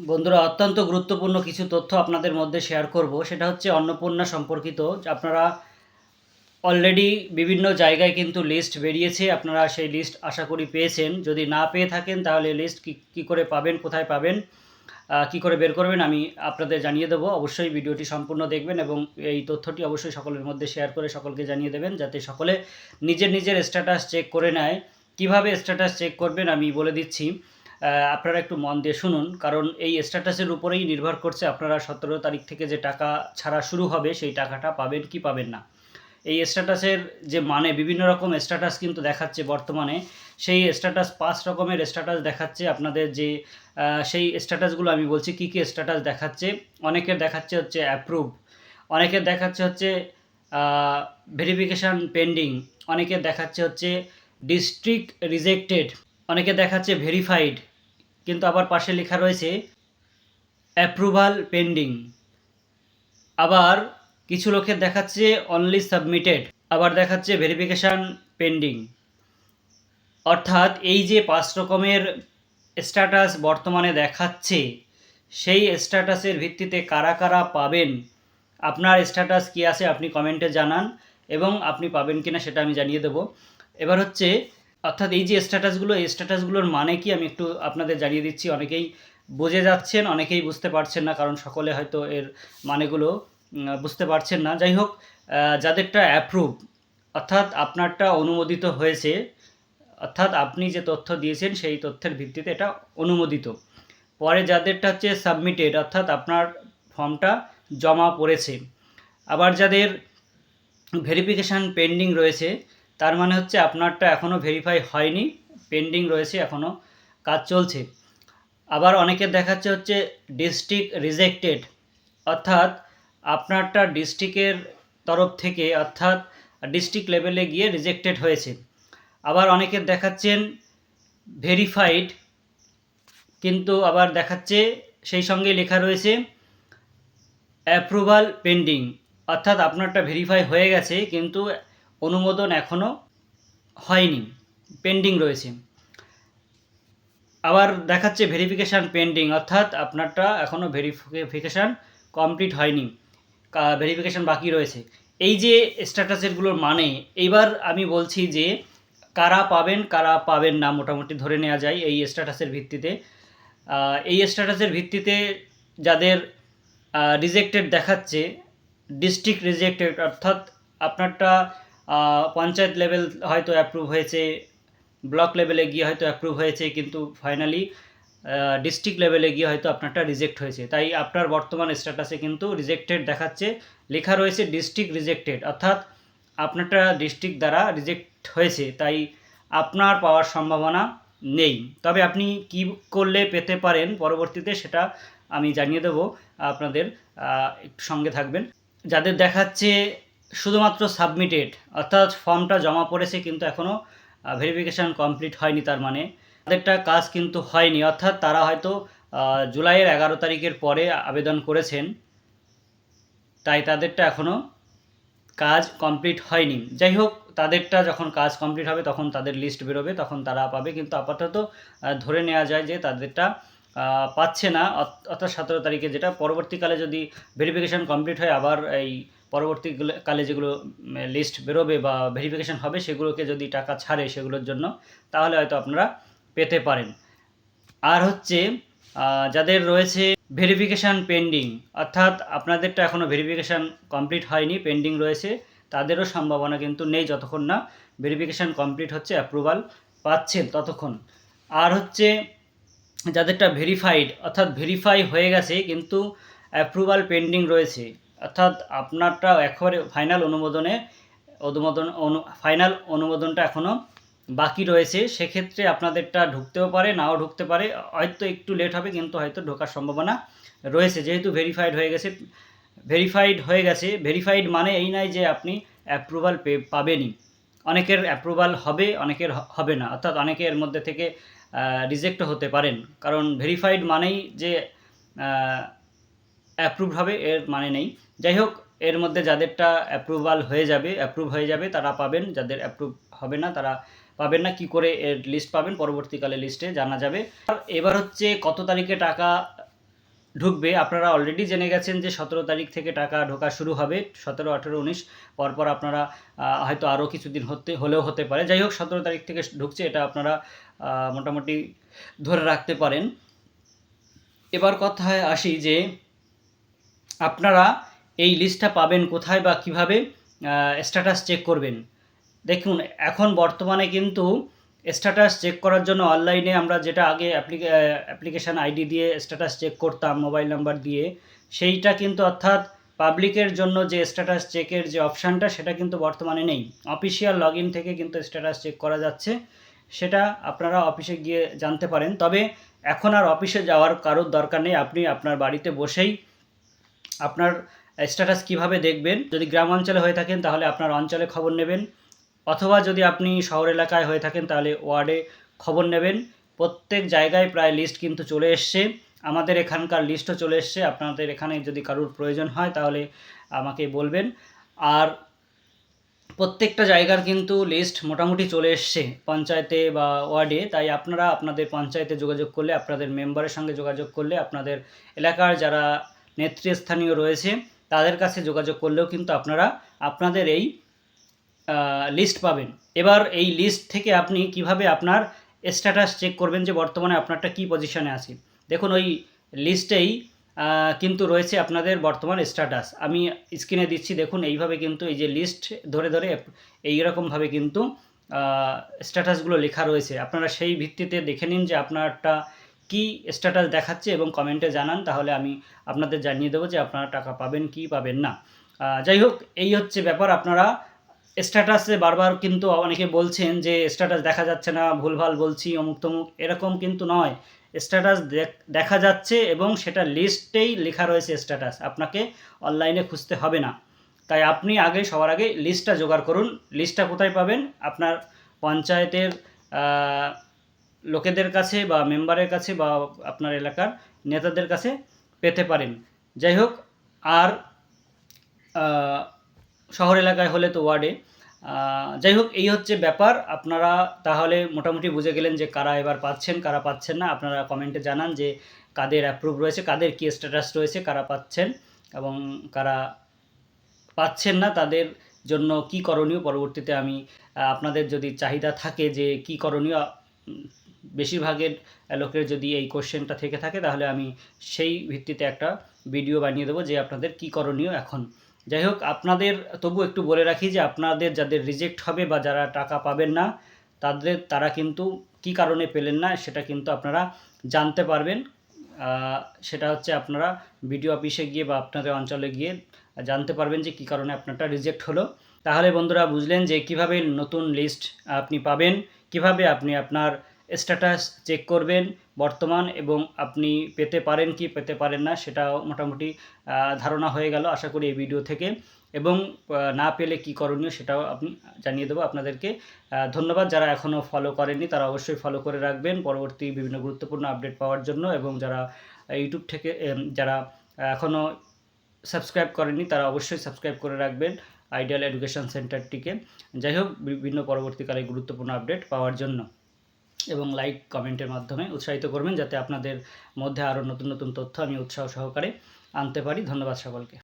বন্ধুরা, অত্যন্ত গুরুত্বপূর্ণ কিছু তথ্য আপনাদের মধ্যে শেয়ার করব। সেটা হচ্ছে অন্নপূর্ণা সম্পর্কিত। আপনারা অলরেডি বিভিন্ন জায়গায় কিন্তু লিস্ট বেরিয়েছে। আপনারা সেই লিস্ট আশা করি পেয়েছেন। যদি না পেয়ে থাকেন তাহলে লিস্ট কী করে পাবেন, কোথায় পাবেন, কী করে বের করবেন আমি আপনাদের জানিয়ে দেবো। অবশ্যই ভিডিওটি সম্পূর্ণ দেখবেন এবং এই তথ্যটি অবশ্যই সকলের মধ্যে শেয়ার করে সকলকে জানিয়ে দেবেন, যাতে সকলে নিজের নিজের স্ট্যাটাস চেক করে নেয়। কিভাবে স্ট্যাটাস চেক করবেন আমি বলে দিচ্ছি। আপনারা একটু মন দিয়ে শুনুন, কারণ এই স্ট্যাটাসের উপরেই নির্ভর করছে আপনারা 17 তারিখ থেকে যে টাকা ছাড়া শুরু হবে সেই টাকাটা পাবেন কি পাবেন না। এই স্ট্যাটাসের যে বিভিন্ন রকম স্ট্যাটাস কিন্তু দেখাচ্ছে বর্তমানে। সেই স্ট্যাটাস 5 রকমের স্ট্যাটাস দেখাচ্ছে আপনাদের। যে সেই স্ট্যাটাসগুলো আমি বলছি কী কী স্ট্যাটাস দেখাচ্ছে। অনেকের দেখাচ্ছে হচ্ছে অ্যাপ্রুভ, অনেকের দেখাচ্ছে হচ্ছে ভেরিফিকেশান পেন্ডিং, অনেকের দেখাচ্ছে হচ্ছে ডিস্ট্রিক্ট রিজেক্টেড, অনেকে দেখাচ্ছে ভেরিফাইড, কিন্তু আবার পাশে লেখা রয়েছে অ্যাপ্রুভাল পেন্ডিং। আবার কিছু লোকের দেখাচ্ছে অনলি সাবমিটেড, আবার দেখাচ্ছে ভেরিফিকেশান পেন্ডিং। অর্থাৎ এই যে 5 রকমের স্ট্যাটাস বর্তমানে দেখাচ্ছে, সেই স্ট্যাটাসের ভিত্তিতে কারা কারা পাবেন, আপনার স্ট্যাটাস কী আছে আপনি কমেন্টে জানান এবং আপনি পাবেন কিনা সেটা আমি জানিয়ে দেবো। এবার হচ্ছে অর্থাৎ এই যে স্ট্যাটাসগুলো, এই স্ট্যাটাসগুলোর মানে কি আমি একটু আপনাদের জানিয়ে দিচ্ছি। অনেকেই বুঝে যাচ্ছেন, অনেকেই বুঝতে পারছেন না, কারণ সকলে হয়তো এর মানেগুলো বুঝতে পারছেন না। যাই হোক, যাদেরটা অ্যাপ্রুভ অর্থাৎ আপনারটা অনুমোদিত হয়েছে, অর্থাৎ আপনি যে তথ্য দিয়েছেন সেই তথ্যের ভিত্তিতে এটা অনুমোদিত। পরে যাদেরটা হচ্ছে সাবমিটেড, অর্থাৎ আপনার ফর্মটা জমা পড়েছে। আবার যাদের ভেরিফিকেশান পেন্ডিং রয়েছে, তার মানে হচ্ছে আপনারটা এখনও ভেরিফাই হয়নি, পেন্ডিং রয়েছে, এখনও কাজ চলছে। আবার অনেকের দেখাচ্ছে হচ্ছে ডিস্ট্রিক্ট রিজেক্টেড, অর্থাৎ আপনারটা ডিস্ট্রিক্টের তরফ থেকে, অর্থাৎ ডিস্ট্রিক্ট লেভেলে গিয়ে রিজেক্টেড হয়েছে। আবার অনেকের দেখাচ্ছেন ভেরিফাইড, কিন্তু আবার দেখাচ্ছে সেই সঙ্গে লেখা রয়েছে অ্যাপ্রুভাল পেন্ডিং, অর্থাৎ আপনারটা ভেরিফাই হয়ে গেছে কিন্তু অনুমোদন এখনও হয়নি, পেন্ডিং রয়েছে। আবার দেখাচ্ছে ভেরিফিকেশান পেন্ডিং, অর্থাৎ আপনারটা এখনও ভেরিফিকেশান কমপ্লিট হয়নি, ভেরিফিকেশান বাকি রয়েছে। এই যে স্ট্যাটাসেরগুলোর মানে, এইবার আমি বলছি যে কারা পাবেন কারা পাবেন না, মোটামুটি ধরে নেওয়া যায় এই স্ট্যাটাসের ভিত্তিতে। এই স্ট্যাটাসের ভিত্তিতে যাদের রিজেক্টেড দেখাচ্ছে, ডিস্ট্রিক্ট রিজেক্টেড, অর্থাৎ আপনারটা পঞ্চায়েত লেভেল হয়তো অ্যাপ্রুভ হয়েছে, ব্লক লেভেলে গিয়ে হয়তো অ্যাপ্রুভ হয়েছে, কিন্তু ফাইনালি ডিস্ট্রিক্ট লেভেলে গিয়ে হয়তো আপনারটা রিজেক্ট হয়েছে। তাই আপনার বর্তমান স্ট্যাটাসে কিন্তু রিজেক্টেড দেখাচ্ছে, লেখা রয়েছে ডিস্ট্রিক্ট রিজেক্টেড, অর্থাৎ আপনারটা ডিস্ট্রিক্ট দ্বারা রিজেক্ট হয়েছে, তাই আপনার পাওয়ার সম্ভাবনা নেই। তবে আপনি কি করলে পেতে পারেন পরবর্তীতে সেটা আমি জানিয়ে দেবো আপনাদের, একটু সঙ্গে থাকবেন। যাদের দেখাচ্ছে শুধুমাত্র সাবমিটেড, অর্থাৎ ফর্মটা জমা পড়েছে কিন্তু এখনও ভেরিফিকেশান কমপ্লিট হয়নি, তার মানে তাদেরটা কাজ কিন্তু হয়নি, অর্থাৎ তারা হয়তো জুলাইয়ের 11 তারিখের পরে আবেদন করেছেন, তাই তাদেরটা এখনও কাজ কমপ্লিট হয়নি। যাই হোক, তাদেরটা যখন কাজ কমপ্লিট হবে তখন তাদের লিস্ট বেরোবে, তখন তারা পাবে, কিন্তু আপাতত ধরে নেওয়া যায় যে তাদেরটা পাচ্ছে না। অর্থাৎ 17 তারিখে, যেটা পরবর্তীকালে যদি ভেরিফিকেশান কমপ্লিট হয়, আবার এই পরবর্তীকালে যেগুলো লিস্ট বেরোবে বা ভেরিফিকেশান হবে সেগুলোকে যদি টাকা ছাড়ে সেগুলোর জন্য, তাহলে হয়তো আপনারা পেতে পারেন। আর হচ্ছে যাদের রয়েছে ভেরিফিকেশান পেন্ডিং, অর্থাৎ আপনাদেরটা এখনও ভেরিফিকেশান কমপ্লিট হয়নি, পেন্ডিং রয়েছে, তাদেরও সম্ভাবনা কিন্তু নেই যতক্ষণ না ভেরিফিকেশান কমপ্লিট হচ্ছে, অ্যাপ্রুভাল পাচ্ছেন ততক্ষণ। আর হচ্ছে যাদেরটা ভেরিফাইড, অর্থাৎ ভেরিফাই হয়ে গেছে কিন্তু অ্যাপ্রুভাল পেন্ডিং রয়েছে, অর্থাৎ আপনারটা একেবারে ফাইনাল অনুমোদনটা এখনও বাকি রয়েছে, সেক্ষেত্রে আপনাদেরটা ঢুকতেও পারে, নাও ঢুকতে পারে, হয়তো একটু লেট হবে, কিন্তু হয়তো ঢোকার সম্ভাবনা রয়েছে, যেহেতু ভেরিফাইড হয়ে গেছে। ভেরিফাইড মানে এই নয় যে আপনি অ্যাপ্রুভাল পাবেনই, অনেকের অ্যাপ্রুভাল হবে, অনেকের হবে না, অর্থাৎ অনেকের মধ্যে থেকে রিজেক্টও হতে পারেন, কারণ ভেরিফাইড মানেই যে অ্যাপ্রুভ হবে এর মানে নেই। যাই হোক, এর মধ্যে যাদেরটা অ্যাপ্রুভ হয়ে যাবে তারা পাবেন, যাদের অ্যাপ্রুভ হবে না তারা পাবেন না। কি করে এর লিস্ট পাবেন পরবর্তীকালে লিস্টে জানা যাবে। এবার হচ্ছে কত তারিখে টাকা ঢুকবে, আপনারা অলরেডি জেনে গেছেন যে 17 তারিখ থেকে টাকা ঢোকা শুরু হবে। 17, 18, 19 পরপর আপনারা হয়তো আরও কিছুদিন হলেও হতে পারে। যাই হোক 17 তারিখ থেকে ঢুকছে, এটা আপনারা মোটামুটি ধরে রাখতে পারেন। এবার কথায় আসি যে আপনারা এই লিস্টটা পাবেন কোথায় বা কিভাবে স্ট্যাটাস চেক করবেন। দেখুন, এখন বর্তমানে কিন্তু স্ট্যাটাস চেক করার জন্য অনলাইনে আমরা যেটা আগে অ্যাপ্লিকেশান আইডি দিয়ে স্ট্যাটাস চেক করতাম মোবাইল নাম্বার দিয়ে, সেইটা কিন্তু অর্থাৎ পাবলিকের জন্য যে স্ট্যাটাস চেকের যে অপশানটা সেটা কিন্তু বর্তমানে নেই। অফিসিয়াল লগ ইন থেকে কিন্তু স্ট্যাটাস চেক করা যাচ্ছে, সেটা আপনারা অফিসে গিয়ে জানতে পারেন। তবে এখন আর অফিসে যাওয়ার কারোর দরকার নেই, আপনি আপনার বাড়িতে বসেই আপনার স্ট্যাটাস কিভাবে দেখবেন। যদি গ্রাম অঞ্চলে হয়ে থাকেন তাহলে আপনার অঞ্চলে খবর নেবেন, অথবা যদি আপনি শহর এলাকায় হয়ে থাকেন তাহলে ওয়ার্ডে খবর নেবেন। প্রত্যেক জায়গায় প্রায় লিস্ট কিন্তু চলে এসছে, আমাদের এখানকার লিস্টও চলে এসছে। আপনাদের এখানে যদি কারোর প্রয়োজন হয় তাহলে আমাকে বলবেন। আর প্রত্যেকটা জায়গার কিন্তু লিস্ট মোটামুটি চলে এসছে পঞ্চায়েতে বা ওয়ার্ডে, তাই আপনারা আপনাদের পঞ্চায়েতে যোগাযোগ করলে, আপনাদের মেম্বারের সঙ্গে যোগাযোগ করলে, আপনাদের এলাকার যারা নেতৃস্থানীয় রয়েছে তাদের কাছে যোগাযোগ করলেও কিন্তু আপনারা আপনাদের এই লিস্ট পাবেন। এবার এই লিস্ট থেকে আপনি কিভাবে আপনার স্ট্যাটাস চেক করবেন যে বর্তমানে আপনারটা কী পজিশনে আছে। দেখুন, ওই লিস্টেই কিন্তু রয়েছে আপনাদের বর্তমান স্ট্যাটাস। আমি স্ক্রিনে দিচ্ছি, দেখুন এইভাবে কিন্তু এই যে লিস্ট ধরে ধরে এইরকমভাবে কিন্তু স্ট্যাটাসগুলো লেখা রয়েছে। আপনারা সেই ভিত্তিতে দেখে নিন যে আপনারটা কী স্ট্যাটাস দেখাচ্ছে এবং কমেন্টে জানান, তাহলে আমি আপনাদের জানিয়ে দেবো যে আপনারা টাকা পাবেন কি পাবেন না। যাই হোক, এই হচ্ছে ব্যাপার। আপনারা স্ট্যাটাসে বারবার কিন্তু অনেকে বলছেন যে স্ট্যাটাস দেখা যাচ্ছে না, ভুলভাল বলছি, অমুক তমুক, এরকম কিন্তু নয়। স্ট্যাটাস দেখা যাচ্ছে এবং সেটা লিস্টেই লেখা রয়েছে স্ট্যাটাস, আপনাকে অনলাইনে খুঁজতে হবে না। তাই আপনি সবার আগে লিস্টটা জোগাড় করুন। লিস্টটা কোথায় পাবেন? আপনার পঞ্চায়েতের লোকেদের কাছে বা মেম্বারের কাছে বা আপনার এলাকার নেতাদের কাছে পেতে পারেন। যাই হোক, আর শহর এলাকায় হলে তো ওয়ার্ডে। যাই হোক, এই হচ্ছে ব্যাপার। আপনারা তাহলে মোটামুটি বুঝে গেলেন যে কারা এবার পাচ্ছেন, কারা পাচ্ছেন না। আপনারা কমেন্টে জানান যে কাদের অ্যাপ্রুভ রয়েছে, কাদের কী স্ট্যাটাস রয়েছে, কারা পাচ্ছেন এবং কারা পাচ্ছেন না, তাদের জন্য কি করণীয়। পরবর্তীতে আমি আপনাদের যদি চাহিদা থাকে যে কি করণীয়, বেশিরভাগের লোকের যদি এই কোশ্চেনটা থেকে থাকে তাহলে আমি সেই ভিত্তিতে একটা ভিডিও বানিয়ে দেবো যে আপনাদের কি করণীয় এখন। যাই হোক, আপনাদের তবু একটু বলে রাখি যে আপনাদের যাদের রিজেক্ট হবে বা যারা টাকা পাবেন না তারা কিন্তু কি কারণে পেলেন না সেটা কিন্তু আপনারা জানতে পারবেন। সেটা হচ্ছে আপনারা বিডিও অফিসে গিয়ে বা আপনাদের অঞ্চলে গিয়ে জানতে পারবেন যে কী কারণে আপনারটা রিজেক্ট হলো। তাহলে বন্ধুরা বুঝলেন যে কিভাবে নতুন লিস্ট আপনি পাবেন, কিভাবে আপনি আপনার স্ট্যাটাস চেক করবেন বর্তমান, এবং আপনি পেতে পারেন কি পেতে পারেন না সেটাও মোটামুটি ধারণা হয়ে গেল আশা করি এই ভিডিও থেকে। এবং না পেলে কি করণীয় সেটাও আপনি জানিয়ে দেবো আপনাদেরকে। ধন্যবাদ। যারা এখনও ফলো করেননি তারা অবশ্যই ফলো করে রাখবেন পরবর্তী বিভিন্ন গুরুত্বপূর্ণ আপডেট পাওয়ার জন্য, এবং যারা ইউটিউব থেকে যারা এখনও সাবস্ক্রাইব করেননি তারা অবশ্যই সাবস্ক্রাইব করে রাখবেন আইডিয়াল এডুকেশন সেন্টারটিকে। যাই হোক, বিভিন্ন পরবর্তীকালে গুরুত্বপূর্ণ আপডেট পাওয়ার জন্য, এবং লাইক কমেন্টের মাধ্যমে উৎসাহিত করবেন যাতে আপনাদের মধ্যে আরও নতুন নতুন তথ্য আমি উৎসাহ সহকারে আনতে পারি। ধন্যবাদ সকলকে।